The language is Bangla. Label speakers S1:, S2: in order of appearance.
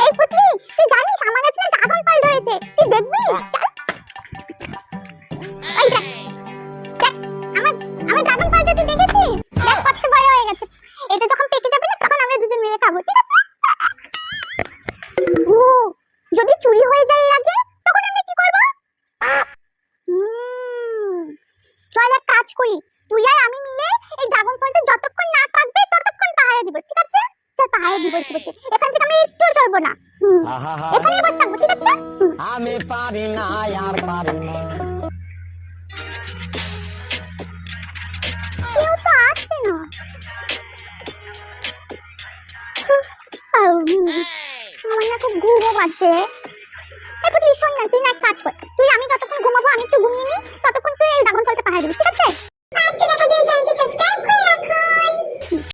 S1: এই পুটলি, তুই জানিস আমার কাছে না ড্রাগন ফল রয়েছে, তুই দেখবি? চল। ওই দেখ, দেখ, আমার ড্রাগন ফলটা তুই দেখেছিস? দেখ কত বড় হয়ে গেছে। এটা যখন পেকে যাবে না তখন আমরা দুজন মিলে খাবো, ঠিক আছে? ও, যদি চুরি হয়ে যায় এর আগে তখন আমরা কি করব? চল এক কাজ করি, তুই আর আমি মিলে এই ড্রাগন ফলটা যতক্ষণ না পাকবে ততক্ষণ পাহারা দিব, ঠিক আছে? চল পাহারা দিব বসে বসে, এখান থেকে আমরা একটু চলবো না। এখানেই বসে থাকবো, ঠিক আছে?
S2: আমি পারি না আর পারি না।
S1: কেউ তো আসছে না। আমার না খুব ঘুমও পাচ্ছে। একটু শোন না, তুই না এক কাজ কর,